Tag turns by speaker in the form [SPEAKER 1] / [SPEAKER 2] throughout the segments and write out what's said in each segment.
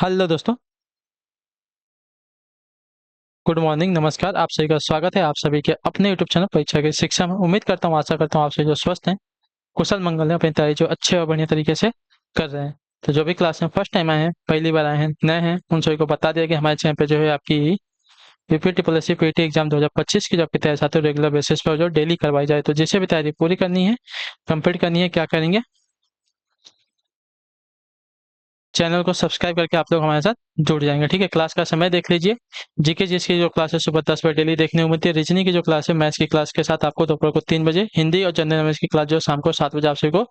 [SPEAKER 1] Hello दोस्तों। Good morning, नमस्कार। आप सभी का स्वागत है आप सभी के अपने यूट्यूब चैनल परीक्षा की शिक्षा में। उम्मीद करता हूँ, आशा करता हूँ आप सभी जो स्वस्थ हैं, कुशल मंगल हैं, अपनी तैयारी जो अच्छे और बढ़िया तरीके से कर रहे हैं। तो जो भी क्लास में फर्स्ट टाइम आए हैं, पहली बार आए हैं, नए हैं, उन सभी को बता दिया कि हमारे चैनल पे जो है आपकी यूपी प्लस सी पीटी एग्जाम 2025 की जो आपकी तैयारी साथ रेगुलर बेसिस पर जो डेली करवाई जाए। तो जिसे भी तैयारी पूरी करनी है, कंप्लीट करनी है, क्या करेंगे, चैनल को सब्सक्राइब करके आप लोग हमारे साथ जुड़ जाएंगे। ठीक है, क्लास का समय देख लीजिए। जीके जिसकी जो क्लास है सुबह 10 बजे डेली देखने को मिलती है। रीजनिंग की जो क्लास है मैथ्स की क्लास के साथ आपको दोपहर को 3 बजे, हिंदी और जनरल नॉलेज की क्लास जो है शाम को 7 बजे आप सभी को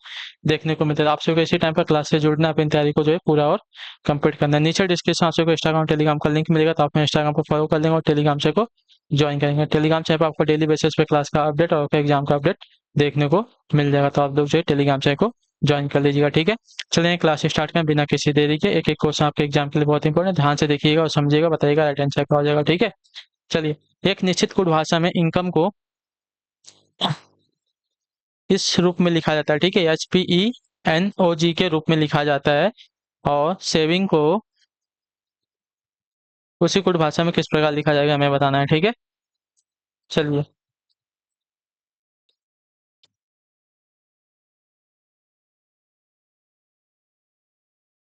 [SPEAKER 1] देखने को मिलती है। आप सभी को इसी टाइम पर क्लास से जुड़ना, अपनी तैयारी को जो है पूरा और कंप्लीट करना है। नीचे डिस्क्रिप्शन आप सभी को इंस्टाग्राम टेलीग्राम का लिंक मिलेगा, तो आप इंस्टाग्राम को फॉलो कर लेंगे और टेलीग्राम से को ज्वाइन करेंगे। टेलीग्राम चैनल पर आपको डेली बेसिस पे क्लास का अपडेट और एग्जाम का अपडेट देखने को मिल जाएगा। तो आप लोग जो है टेलीग्राम चैनल को ज्वाइन कर लीजिएगा। ठीक है, चलिए क्लास स्टार्ट करें बिना किसी देरी के। एक एक क्वेश्चन आपके एग्जाम के लिए बहुत इंपॉर्टेंट है, ध्यान से देखिएगा और समझिएगा, बताइएगा, राइट आंसर क्या हो जाएगा। ठीक है, चलिए। एक निश्चित कुल भाषा में इनकम को इस रूप में लिखा जाता है। ठीक है, HPENOG के रूप में लिखा जाता है। और सेविंग को उसी कुल भाषा में किस प्रकार लिखा जाएगा हमें बताना है। ठीक है, चलिए।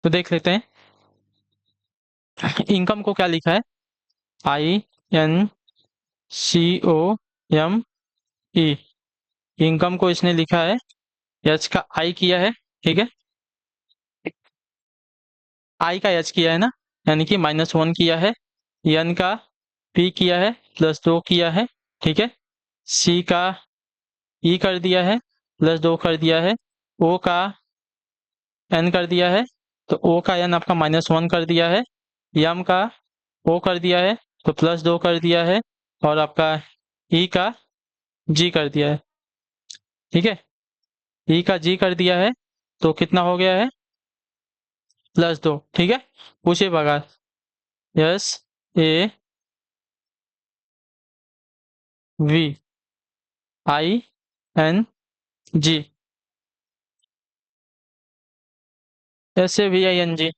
[SPEAKER 1] तो देख लेते हैं, इनकम को क्या लिखा है, INCOME। इनकम को इसने लिखा है, एच का आई किया है। ठीक है, आई का एच किया है ना, यानी कि -1 किया है। एन का पी किया है, +2 किया है। ठीक है, सी का ई कर दिया है, +2 कर दिया है। ओ का एन कर दिया है, तो ओ का एन आपका -1 कर दिया है। यम का ओ कर दिया है, तो +2 कर दिया है। और आपका ई का जी कर दिया है। ठीक है, ई का जी कर दिया है, तो कितना हो गया है, +2। ठीक है, उसी प्रकार SAVING, SAVING।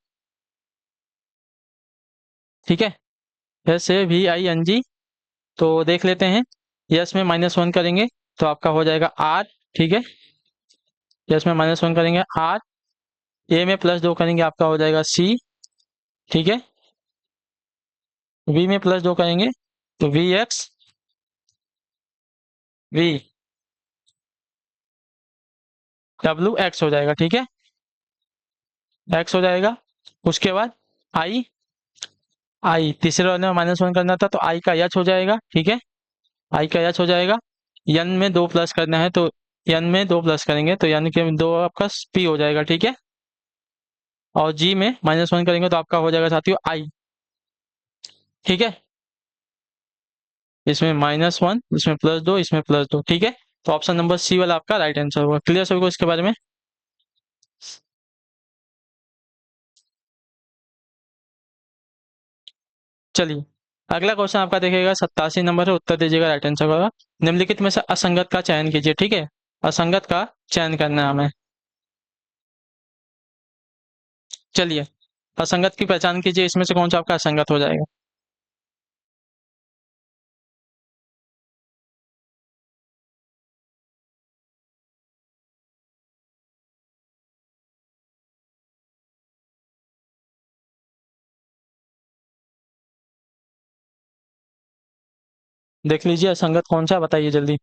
[SPEAKER 1] ठीक है, SAVING। तो देख लेते हैं, यस में -1 करेंगे तो आपका हो जाएगा आर। ठीक है, यस में -1 करेंगे आर। ए में +2 करेंगे आपका हो जाएगा सी। ठीक है, वी में +2 करेंगे तो वी डब्ल्यू एक्स हो जाएगा। ठीक है, एक्स हो जाएगा। उसके बाद आई, आई तीसरे वाले में -1 करना था तो आई का एच हो जाएगा। ठीक है, आई का एच हो जाएगा। एन में 2 प्लस करना है तो एन में 2 प्लस करेंगे तो एन के 2 आपका पी हो जाएगा। ठीक है, और जी में -1 करेंगे तो आपका हो जाएगा साथियों आई। ठीक है, इसमें -1, इसमें +2, इसमें +2। ठीक है, तो ऑप्शन नंबर सी वाला आपका राइट आंसर होगा। क्लियर सभी को इसके बारे में। चलिए, अगला क्वेश्चन आपका देखिएगा 87 नंबर है, उत्तर दीजिएगा, राइट आंसर होगा। निम्नलिखित में से असंगत का चयन कीजिए। ठीक है, असंगत का चयन करना है हमें। चलिए, असंगत की पहचान कीजिए, इसमें से कौन सा आपका असंगत हो जाएगा। देख लीजिए असंगत कौन सा है, बताइए जल्दी।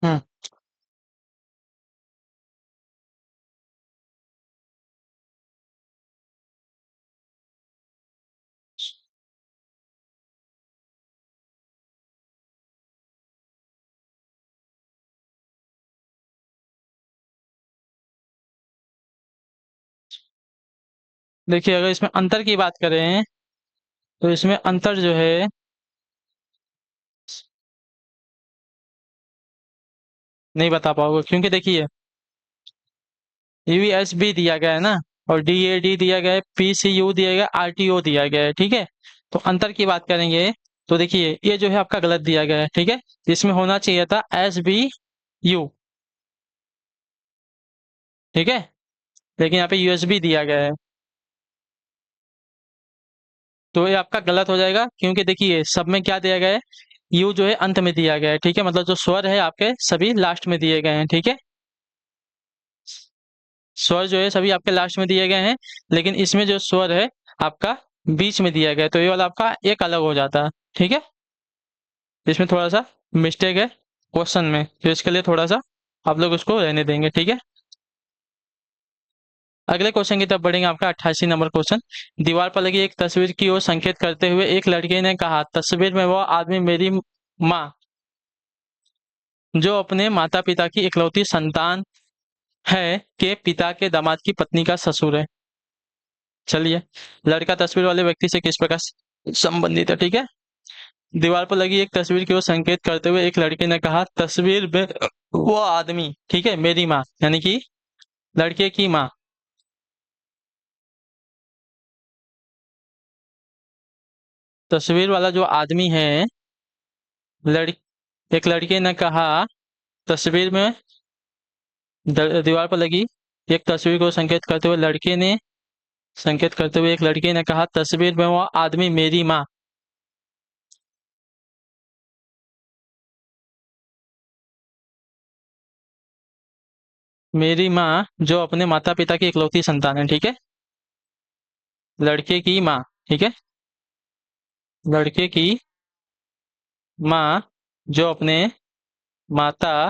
[SPEAKER 1] हम्म देखिए, अगर इसमें अंतर की बात करें तो इसमें अंतर जो है, नहीं बता पाओगे, क्योंकि देखिए यूएसबी दिया गया है ना, और DAD दिया गया है, PCU दिया गया है, RTO दिया गया है। ठीक है, तो अंतर की बात करेंगे तो देखिए ये जो है आपका गलत दिया गया है। ठीक है, इसमें होना चाहिए था SBU। ठीक है, लेकिन यहाँ पे USB दिया गया है, तो ये आपका गलत हो जाएगा, क्योंकि देखिए सब में क्या दिया गया है, यू जो है अंत में दिया गया है। ठीक है, मतलब जो स्वर है आपके सभी लास्ट में दिए गए हैं। ठीक है, स्वर जो है सभी आपके लास्ट में दिए गए हैं, लेकिन इसमें जो स्वर है आपका बीच में दिया गया है, तो ये वाला आपका एक अलग हो जाता है। ठीक है, इसमें थोड़ा सा मिस्टेक है क्वेश्चन में, तो इसके लिए थोड़ा सा आप लोग उसको रहने देंगे। ठीक है, अगले क्वेश्चन की तरफ बढ़ेंगे। आपका 88 नंबर क्वेश्चन, दीवार पर लगी एक तस्वीर की ओर संकेत करते हुए एक लड़के ने कहा, तस्वीर में वह आदमी मेरी माँ, जो अपने माता पिता की इकलौती संतान है, के पिता के दामाद की पत्नी का ससुर है। चलिए, लड़का तस्वीर वाले व्यक्ति से किस प्रकार संबंधित है। ठीक है, दीवार पर लगी एक तस्वीर की ओर संकेत करते हुए एक लड़के ने कहा, तस्वीर में वो आदमी, ठीक है, मेरी माँ, यानी कि लड़के की माँ, तस्वीर वाला जो आदमी है, लड़ एक लड़के ने कहा, तस्वीर में दीवार पर लगी एक तस्वीर को संकेत करते हुए लड़के ने संकेत करते हुए एक लड़के ने कहा, तस्वीर में वो आदमी मेरी माँ, मेरी माँ जो अपने माता पिता की इकलौती संतान है। ठीक है, लड़के की माँ, ठीक है, लड़के की माँ जो अपने माता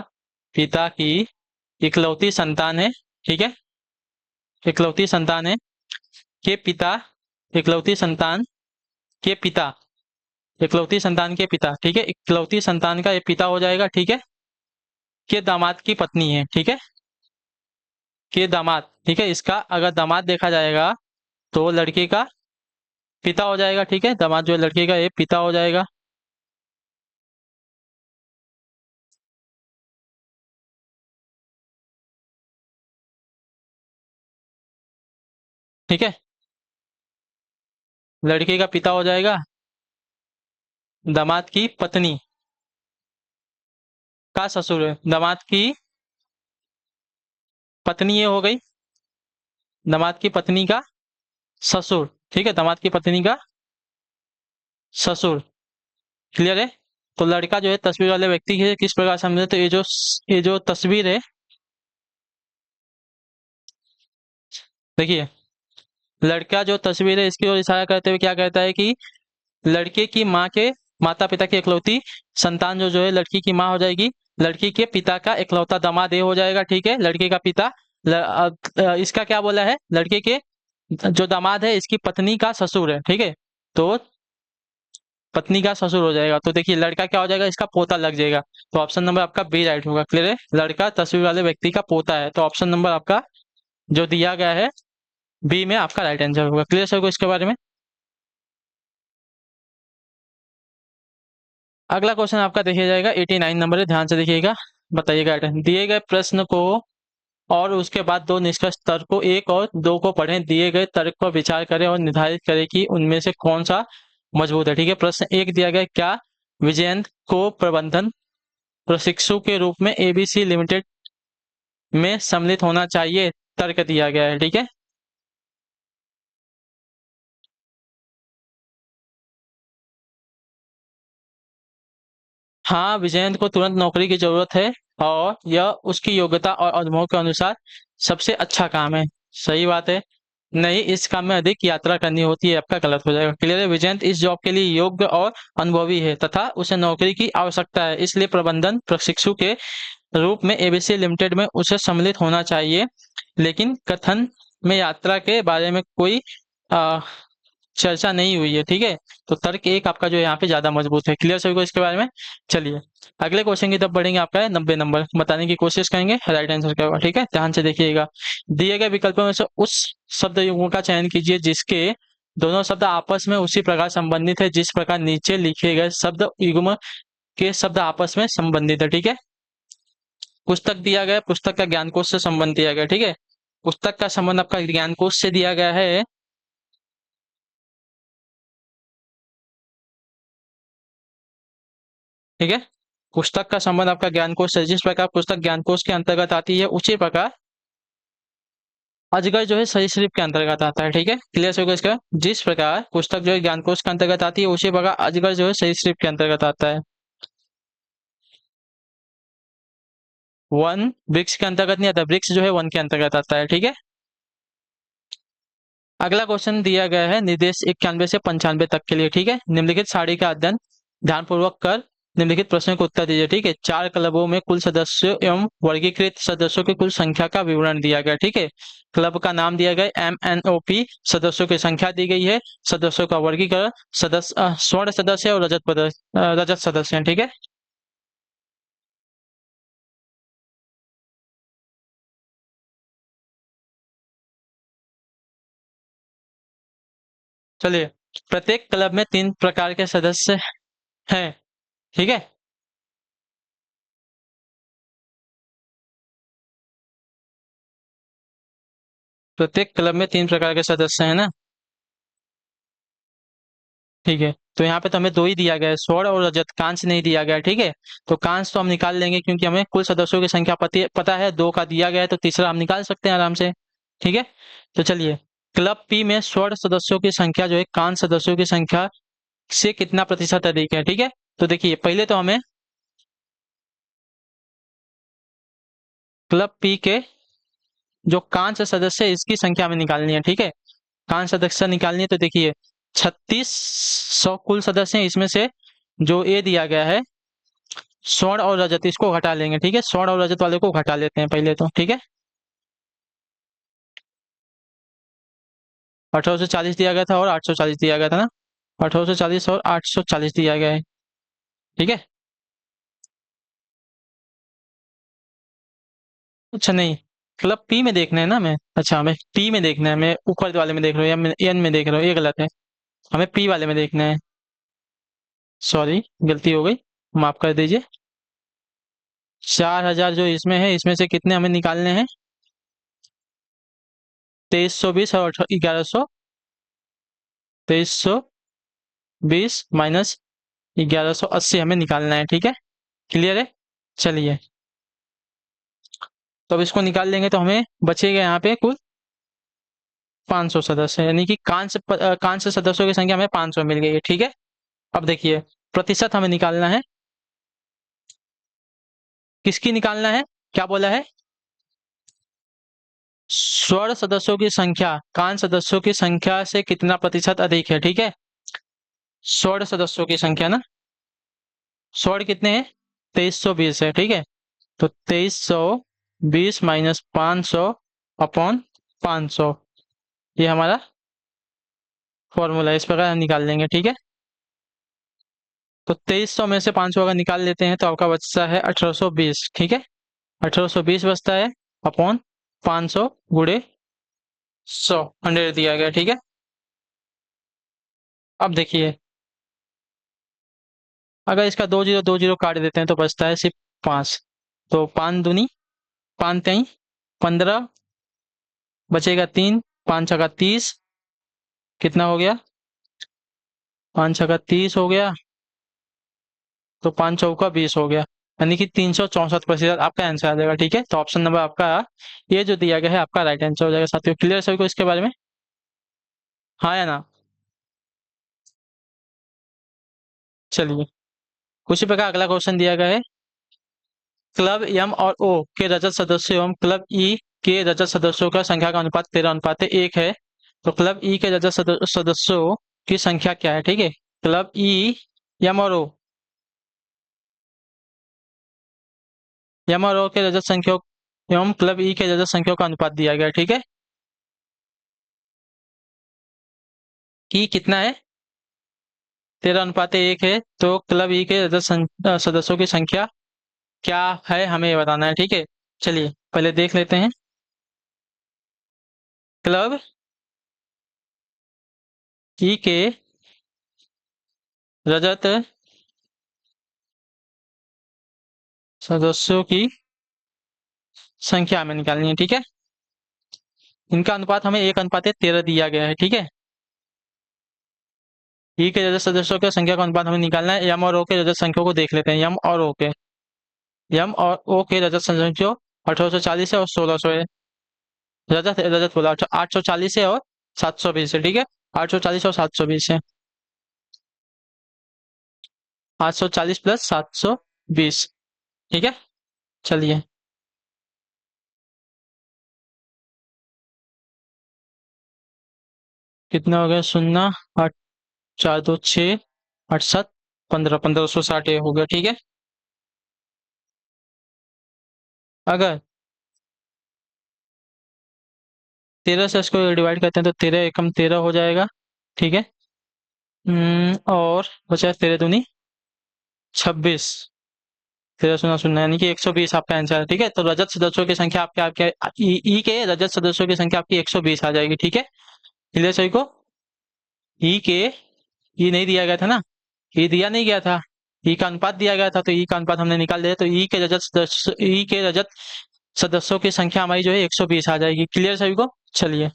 [SPEAKER 1] पिता की इकलौती संतान है। ठीक है, इकलौती संतान है, के पिता, इकलौती संतान के पिता, इकलौती संतान के पिता, ठीक है, इकलौती संतान का ये पिता हो जाएगा। ठीक है, के दामाद की पत्नी है। ठीक है, के दामाद, ठीक है, इसका अगर दामाद देखा जाएगा तो लड़के का पिता हो जाएगा। ठीक है, दामाद जो है लड़के का ये पिता हो जाएगा। ठीक है, लड़के का पिता हो जाएगा, दामाद की पत्नी का ससुर है, दामाद की पत्नी ये हो गई, दामाद की पत्नी का ससुर। ठीक है, दामाद की पत्नी का ससुर। क्लियर है, तो लड़का जो है तस्वीर वाले व्यक्ति के किस प्रकार समझे, तो ये जो तस्वीर है, देखिए, लड़का जो तस्वीर है इसकी ओर इशारा करते हुए क्या कहता है कि लड़के की माँ के माता पिता की इकलौती संतान जो जो है लड़की की माँ हो जाएगी, लड़की के पिता का इकलौता दामाद ये हो जाएगा। ठीक है, लड़के का पिता इसका क्या बोला है, लड़के के जो दामाद है इसकी पत्नी का ससुर है। ठीक है, तो पत्नी का ससुर हो जाएगा, तो देखिए लड़का क्या हो जाएगा, इसका पोता लग जाएगा, तो ऑप्शन नंबर आपका बी राइट होगा। क्लियर है, लड़का तस्वीर वाले व्यक्ति का पोता है, तो ऑप्शन नंबर आपका जो दिया गया है बी में आपका राइट आंसर होगा। क्लियर सर को इसके बारे में। अगला क्वेश्चन आपका देखिए जाएगा 89 नंबर है, ध्यान से देखिएगा, बताइएगा। दिए गए प्रश्न को और उसके बाद दो निष्कर्ष तर्कों एक और दो को पढ़ें, दिए गए तर्क पर विचार करें और निर्धारित करें कि उनमें से कौन सा मजबूत है। ठीक है, प्रश्न एक दिया गया, क्या विजयंत को प्रबंधन प्रशिक्षु के रूप में ABC लिमिटेड में सम्मिलित होना चाहिए, तर्क दिया गया है। ठीक है, हाँ, विजयंत को तुरंत नौकरी की जरूरत है और यह उसकी योग्यता और अनुभव के अनुसार सबसे अच्छा काम है। सही बात है, नहीं, इस काम में अधिक यात्रा करनी होती है, आपका गलत हो जाएगा। क्लियर है, विजयंत इस जॉब के लिए योग्य और अनुभवी है तथा उसे नौकरी की आवश्यकता है, इसलिए प्रबंधन प्रशिक्षु के रूप में ABC लिमिटेड में उसे सम्मिलित होना चाहिए, लेकिन कथन में यात्रा के बारे में कोई आ, चर्चा नहीं हुई है। ठीक है, तो तर्क एक आपका जो है यहाँ पे ज्यादा मजबूत है। क्लियर सभी को इसके बारे में। चलिए, अगले क्वेश्चन की तरफ बढ़ेंगे, आपका है 90 नंबर, बताने की कोशिश करेंगे राइट आंसर क्या होगा। ठीक है, ध्यान से देखिएगा, दिए गए विकल्पों में से उस शब्द युग्म का चयन कीजिए जिसके दोनों शब्द आपस में उसी प्रकार संबंधित है जिस प्रकार नीचे लिखे गए शब्द युग्म के शब्द आपस में संबंधित है। ठीक है, पुस्तक दिया गया, पुस्तक का ज्ञानकोश से संबंध दिया गया। ठीक है, पुस्तक का संबंध आपका ज्ञान कोश से दिया गया है। ठीक है, पुस्तक का संबंध आपका ज्ञान कोश से, जिस प्रकार पुस्तक ज्ञान कोश के अंतर्गत आती है उसी प्रकार अजगर जो है सरीसृप के अंतर्गत आता है। ठीक है, क्लियर होगा इसका। जिस प्रकार पुस्तक जो है ज्ञान कोश के अंतर्गत आती है उसी प्रकार अजगर जो है सरीसृप के अंतर्गत आता है। वन वृक्ष के अंतर्गत नहीं आता, वृक्ष जो है वन के अंतर्गत आता है। ठीक है, अगला क्वेश्चन दिया गया है निर्देश 91 से 95 तक के लिए। ठीक है, निम्नलिखित सारणी का अध्ययन ध्यानपूर्वक कर निम्नलिखित प्रश्नों को उत्तर दीजिए। ठीक है, 4 क्लबों में कुल सदस्यों एवं वर्गीकृत सदस्यों की कुल संख्या का विवरण दिया गया। ठीक है, क्लब का नाम दिया गया MNOP, सदस्यों की संख्या दी गई है, सदस्यों का वर्गीकरण, सदस्य स्वर्ण सदस्य और रजत सदस्य हैं। ठीक है, चलिए, प्रत्येक क्लब में 3 प्रकार के सदस्य हैं। ठीक है, प्रत्येक क्लब में 3 प्रकार के सदस्य हैं ना। ठीक है, तो यहाँ पे तो हमें 2 ही दिया गया है, स्वर्ण और रजत, कांस्य नहीं दिया गया है। ठीक है, तो कांस्य तो हम निकाल लेंगे क्योंकि हमें कुल सदस्यों की संख्या पता है, 2 का दिया गया है, तो तीसरा हम निकाल सकते हैं आराम से। ठीक है, तो चलिए, क्लब पी में स्वर्ण सदस्यों की संख्या जो है कांस्य सदस्यों की संख्या से कितना प्रतिशत अधिक है। ठीक है, तो देखिए पहले तो हमें क्लब पी के जो कांस्य सदस्य है इसकी संख्या हमें निकालनी है। ठीक है, कांस्य सदस्य निकालनी है, तो देखिए 3600 कुल सदस्य हैं, इसमें से जो ए दिया गया है स्वर्ण और रजत, इसको घटा लेंगे। ठीक है, स्वर्ण और रजत वाले को घटा लेते हैं पहले तो। ठीक है, 1840 दिया गया था और 840 दिया गया था ना, 1840 और 840 दिया गया है। ठीक है, अच्छा नहीं, क्लब पी में देखना है ना हमें, अच्छा हमें पी में देखना है, मैं ऊपर वाले में देख रहा हूँ या एन में देख रहा हूँ, ये गलत है, हमें पी वाले में देखना है। सॉरी, गलती हो गई, माफ कर दीजिए। 4000 जो इसमें है, इसमें से कितने हमें निकालने हैं, 2320 और 1100, 2320 माइनस 1180 हमें निकालना है। ठीक है, क्लियर है। चलिए, तो अब इसको निकाल लेंगे तो हमें बचेगा यहाँ पे कुल 500 सदस्य, यानी कि कांस्य सदस्यों की संख्या हमें 500 मिल गई है। ठीक है, अब देखिए प्रतिशत हमें निकालना है, किसकी निकालना है, क्या बोला है, स्वर्ण सदस्यों की संख्या कांस्य सदस्यों की संख्या से कितना प्रतिशत अधिक है। ठीक है, स्वर्ण सदस्यों की संख्या ना, स्वर्ण कितने हैं, 2320 है। ठीक है, तो 2320 माइनस 500 अपॉन 500, ये हमारा फॉर्मूला है, इस प्रकार हम निकाल लेंगे। ठीक है, तो 2300 में से 500 अगर निकाल लेते हैं तो आपका बचता है 1820। ठीक है, 1820 बचता है अपॉन 500 गुड़े 100, 100 दिया गया। ठीक है, अब देखिए अगर इसका 2020 काट देते हैं तो बचता है सिर्फ 5, तो 5 दूनी 5 तेई 15, बचेगा 3, 5 छका 30, कितना हो गया, 5 छका 30 हो गया, तो 5 चौका 20 हो गया, यानी कि 364% आपका आंसर आ जाएगा। ठीक है, तो ऑप्शन नंबर आपका ये जो दिया गया है आपका राइट आंसर हो जाएगा। साथियों क्लियर सभी को इसके बारे में, हाँ या ना। चलिए, उसी प्रकार अगला क्वेश्चन दिया गया है, क्लब एम और ओ के रजत सदस्यों एवं क्लब ई के रजत सदस्यों का संख्या का अनुपात 13:1 है, तो क्लब ई के रजत सदस्यों की संख्या क्या है। ठीक है, क्लब ई एम और ओ, एम और ओ के रजत संख्या एवं क्लब ई के रजत संख्या का अनुपात दिया गया है। ठीक है, ई कितना है, 13:1 है, तो क्लब ई के रजत सदस्यों की संख्या क्या है हमें ये बताना है। ठीक है, चलिए पहले देख लेते हैं, क्लब ई के रजत सदस्यों की संख्या हमें निकालनी है। ठीक है, इनका अनुपात हमें 1:13 दिया गया है, ठीक है। ई के रजत सदस्यों की संख्या का अनुपात हमें निकालना है। यम और ओ के रजत संख्याओं को देख लेते हैं। यम और ओ के रजत संख्या 1840 है और 1600 है। रजत रजत बोला 840 है और 720 है, ठीक है। 840 और 720 है। 840 प्लस 720, ठीक है। चलिए, कितना हो गया? शून्य, आठ, 4, 2, 6, 8, 7, 15, 1560 ये हो गया, ठीक है। अगर 13 से इसको डिवाइड करते हैं तो 13 एकम 13 हो जाएगा, ठीक है। और बचा 13 दूनी 26, 13 शून्य शून्य, यानी कि 120 आपका आंसर है, ठीक है। तो रजत सदस्यों की संख्या आपके आपके ई के रजत सदस्यों की संख्या आपकी 120 आ जाएगी, ठीक है। क्लियर सभी को? ई के, ई नहीं दिया गया था ना, ई दिया नहीं गया था, ई का अनुपात दिया गया था, तो ई का अनुपात हमने निकाल दिया। तो ई के रजत सदस्यों की संख्या हमारी जो है 120 आ जाएगी। क्लियर सभी को? चलिए,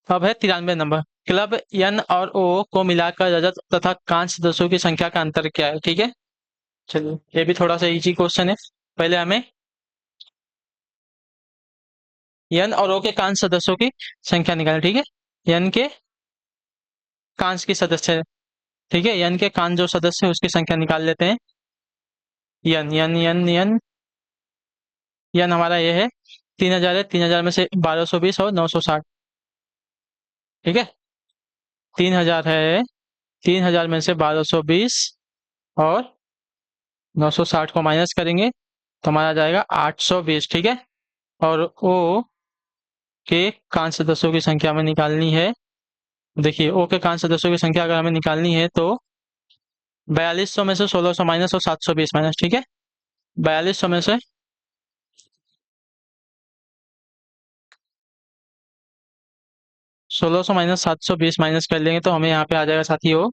[SPEAKER 1] अब है 93 नंबर। क्लब एन और ओ को मिलाकर रजत तथा कांस्य सदस्यों की संख्या का अंतर क्या है, ठीक है। चलिए, ये भी थोड़ा सा इजी क्वेश्चन है। पहले हमें एन और ओ के कांस्य सदस्यों की संख्या निकालें, ठीक है। एन के कांस्य की सदस्य, ठीक है। एन के कांस्य जो सदस्य है उसकी संख्या निकाल लेते हैं। एन एन एन एन एन हमारा ये है 3000 है। 3000 में से 1220 और 960, ठीक है। 3000 है, 3000 में से 1220 और 960 को माइनस करेंगे तो हमारा आ जाएगा 820, ठीक है। और ओ के कांस्य सदस्यों की संख्या हमें निकालनी है। देखिए, ओ के कांस्य सदस्यों की संख्या अगर हमें निकालनी है तो 4200 में से 1600 माइनस और 720 माइनस, ठीक है। 4200 में से 1600 माइनस 720 माइनस कर लेंगे तो हमें यहाँ पे आ जाएगा साथियों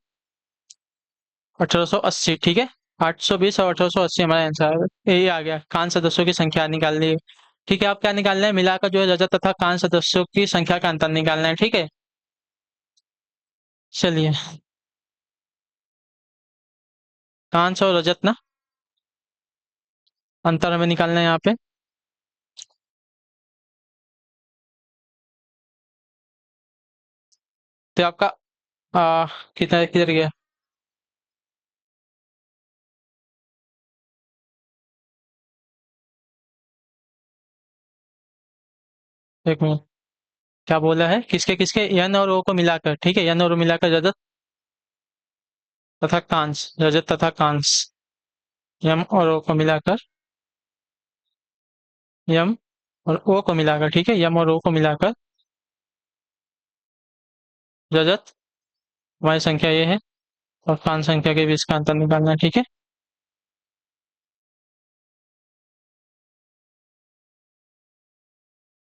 [SPEAKER 1] 1880, ठीक है। 820 और 1880 हमारा आंसर यही आ गया। कांस्य सदस्यों की संख्या निकालनी है, ठीक है। आप क्या निकालना है? मिलाकर जो है रजत तथा कांस्य सदस्यों की संख्या का अंतर निकालना है, ठीक है। चलिए, कांस्य और रजत ना अंतर हमें निकालना है यहाँ पे। तो आपका कितना किधर गया? एक मिनट, क्या बोला है? किसके किसके? एन और ओ को मिलाकर, ठीक है। एन और ओ मिलाकर रजत तथा कांस, रजत तथा कांस, यम और ओ को मिलाकर, यम और ओ को मिलाकर, ठीक है। यम और ओ को मिलाकर रजत हमारी संख्या ये है और कांस संख्या के बीच का अंतर निकालना है, ठीक है।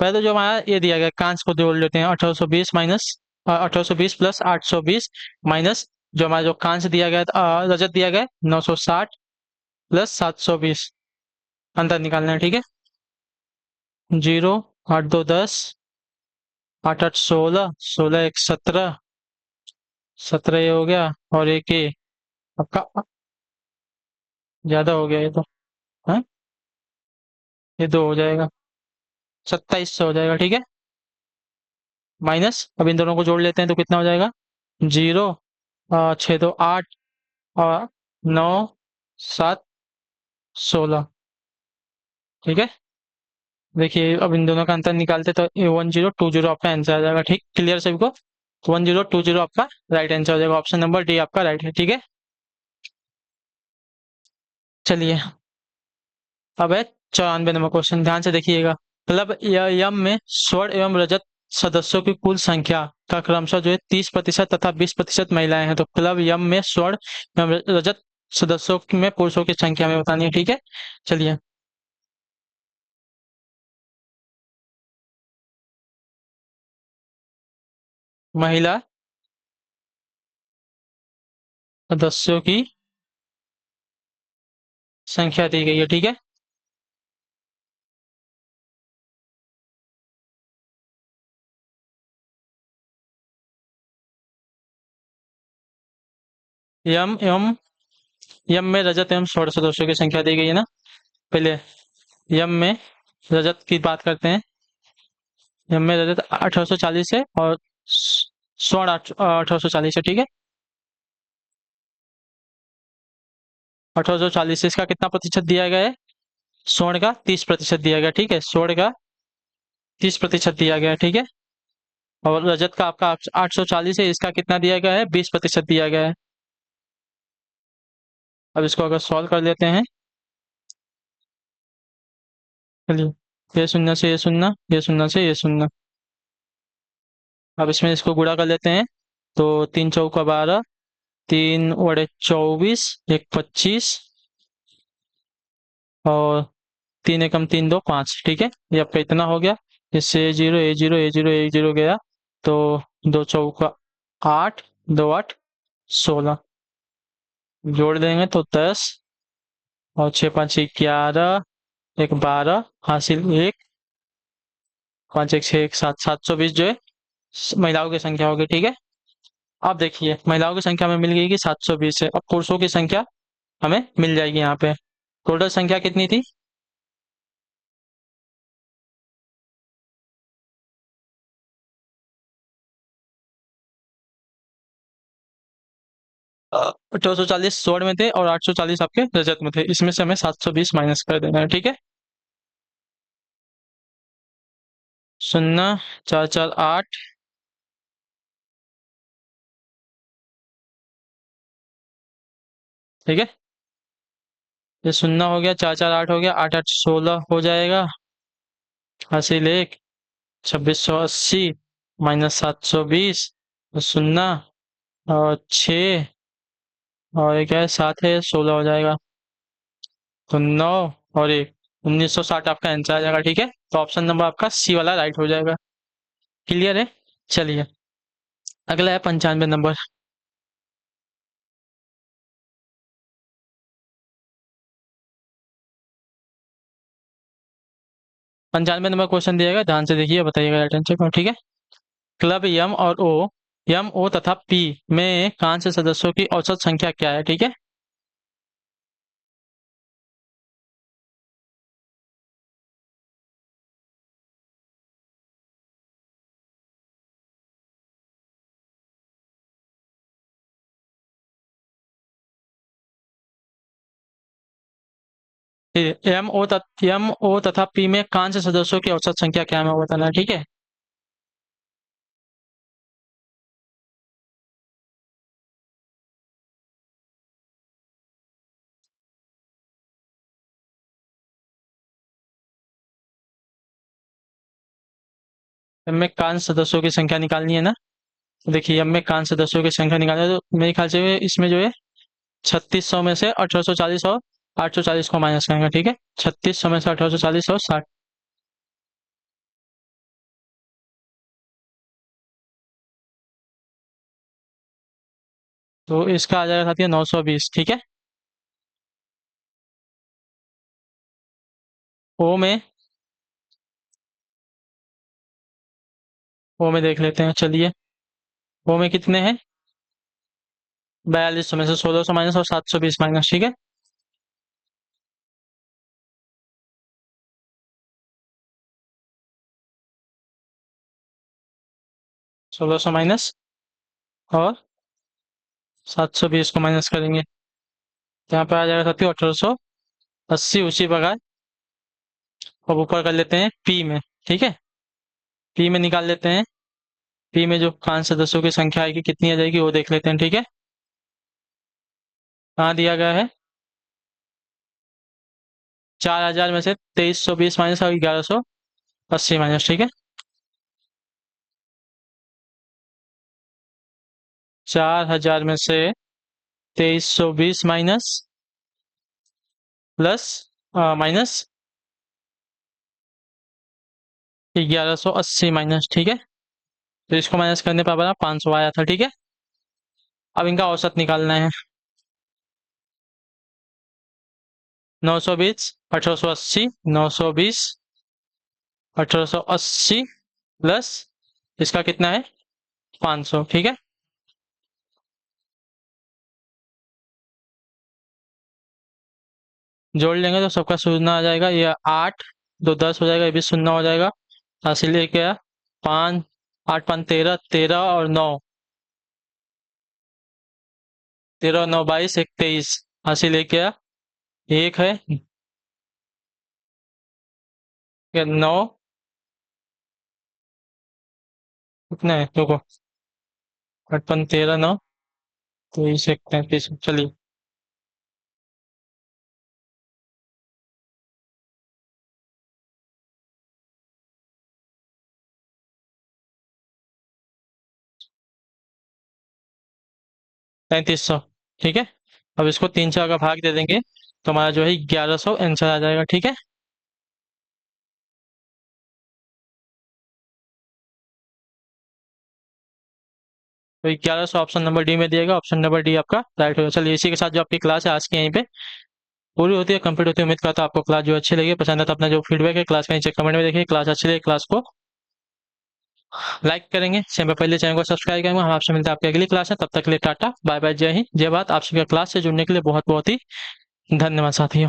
[SPEAKER 1] पहले तो जो हमारा ये दिया गया कांस को जोड़ लेते हैं। 1820 माइनस 1820 प्लस 820 माइनस जो हमारा जो कांस दिया गया रजत दिया गया 960 प्लस 720, अंतर निकालना है, ठीक है। 0, 8 2 10, 8 8 16, 16 1 17, 17 ये हो गया और एक ये आपका ज्यादा हो गया ये तो, है। ये 2 हो जाएगा, 2700 हो जाएगा, ठीक है। माइनस, अब इन दोनों को जोड़ लेते हैं तो कितना हो जाएगा? 0, 6 2 8 और 9 7 16, ठीक है। देखिए, अब इन दोनों का अंतर निकालते तो 1020 आपका आंसर आ जाएगा, ठीक। क्लियर सभी को? 1020 आपका राइट आंसर हो जाएगा। ऑप्शन नंबर डी आपका राइट है, ठीक है। चलिए, अब है 94 नंबर क्वेश्चन, ध्यान से देखिएगा। क्लब यम में स्वर्ण एवं रजत सदस्यों की कुल संख्या का क्रमशः जो है 30% तथा 20% महिलाएं हैं। तो क्लब यम में स्वर्ण एवं रजत सदस्यों में पुरुषों की संख्या हमें बतानी है, ठीक है। चलिए, महिला सदस्यों की संख्या दी गई है, ठीक है। यम एवं यम में रजत एवं स्वर्ण सदस्यों की संख्या दी गई है ना। पहले यम में रजत की बात करते हैं। यम में रजत 1840 है और स्वर्ण 1840 है, ठीक है। 1840 से इसका कितना प्रतिशत दिया गया है? स्वर्ण का 30% दिया गया, ठीक है। स्वर्ण का 30% दिया गया है, ठीक है। और रजत का आपका 840 है, इसका कितना दिया गया है? 20% दिया गया है। अब इसको अगर सॉल्व कर लेते हैं, चलिए, ये शून्य से ये शून्य, ये शून्य से ये शून्य। अब इसमें इसको गुणा कर लेते हैं। तो 3 चौका 12, 3 बड़े 24, एक 25 और 3 एकम 3 2 5, ठीक है। ये आपका इतना हो गया। इससे A0 A0 A0 A0 गया। तो 2 चौका 8, 2 8 16 जोड़ देंगे तो 10 और 6 5 11, एक 12 हासिल 1, 5 1 6 1 7, 720 जो है महिलाओं की संख्या होगी, ठीक है। अब देखिए महिलाओं की संख्या में मिल गई कि 720 है। अब पुरुषों की संख्या हमें मिल जाएगी यहाँ पे। टोटल संख्या कितनी थी? अ, 240 स्वर्ण में थे और 840 आपके रजत में थे। इसमें से हमें 720 माइनस कर देना है, ठीक है। 0 4 4 8, ठीक है। ये 0 हो गया, 4 4 8 हो गया, 8 8 16 हो जाएगा। हासिल 1, 2680 माइनस 720, 0 और 6 और ये क्या है 7 है, 16 हो जाएगा। तो 9 और 1, 1960 आपका आंसर आ जाएगा, ठीक है। तो ऑप्शन नंबर आपका सी वाला राइट हो जाएगा। क्लियर है। चलिए, अगला है 95 नंबर। 95 नंबर क्वेश्चन दिया गया, ध्यान से देखिए, बताइएगा अटेंशन को, ठीक है। क्लब यम ओ तथा पी में कांस्य सदस्यों की औसत संख्या क्या है, ठीक है। यम ओ तथा पी में कांस्य सदस्यों की औसत संख्या क्या है, हमें बताना है, ठीक है। 'M' में कांस्य सदस्यों की संख्या निकालनी है ना। तो देखिए, 'M' में कांस्य सदस्यों की संख्या निकालनी है, तो मेरे ख्याल से इसमें जो है 3600 में से 1840 और 840 को माइनस करेंगे, ठीक है। 3600 में से 1840 और 60, तो इसका आ जाएगा साथियों 920, ठीक है। ओ में ओ में देख लेते हैं, चलिए। ओ में कितने हैं? 4200 में से 1600 माइनस और 720 माइनस, ठीक है। 1600 माइनस और 720 को माइनस करेंगे, यहाँ पे आ जाएगा साथियों 1880। उसी प्रकार अब ऊपर कर लेते हैं पी में, ठीक है। पी में निकाल लेते हैं। पी में जो पांच सदस्यों की संख्या आएगी कितनी आ जाएगी वो देख लेते हैं, ठीक है। कहाँ दिया गया है? 4000 में से 2320 माइनस और 1180 माइनस, ठीक है। 4000 में से 2320 माइनस प्लस माइनस 1180 माइनस, ठीक है। तो इसको माइनस करने पर हमारा 500 आया था, ठीक है। अब इनका औसत निकालना है। 920 1880, 920 1880 प्लस इसका कितना है 500, ठीक है। जोड़ लेंगे तो सबका शून्य आ जाएगा। ये 8 दो 10 हो जाएगा, ये भी शून्य हो जाएगा। हासिल ये क्या, 5 8 5 13, 13 और 9, 13 9 22 1 23। हासिल ये क्या, एक है, 9 कितना है देखो, 8 5 13 9 23 1 33। चलिए 3300। ठीक है, अब इसको 3 से अगर भाग दे देंगे तो हमारा जो है 1100 आंसर आ जाएगा। ठीक है, तो 1100 ऑप्शन नंबर डी में दिएगा, ऑप्शन नंबर डी आपका राइट होगा। चलिए इसी के साथ जो आपकी क्लास है आज की यहीं पे पूरी होती है, कंप्लीट होती है। उम्मीद करता हूं आपको क्लास जो अच्छी लगी, पसंद है तो अपना जो फीडबैक है क्लास का नीचे कमेंट में देखिए। क्लास अच्छी लगी क्लास को लाइक करेंगे, चैनल पहले चैनल को सब्सक्राइब करेंगे। हम आपसे मिलते हैं आपकी अगली क्लास है, तब तक के लिए टाटा बाय बाय, जय हिंद जय भारत। आपसे क्लास से जुड़ने के लिए बहुत बहुत ही धन्यवाद साथियों।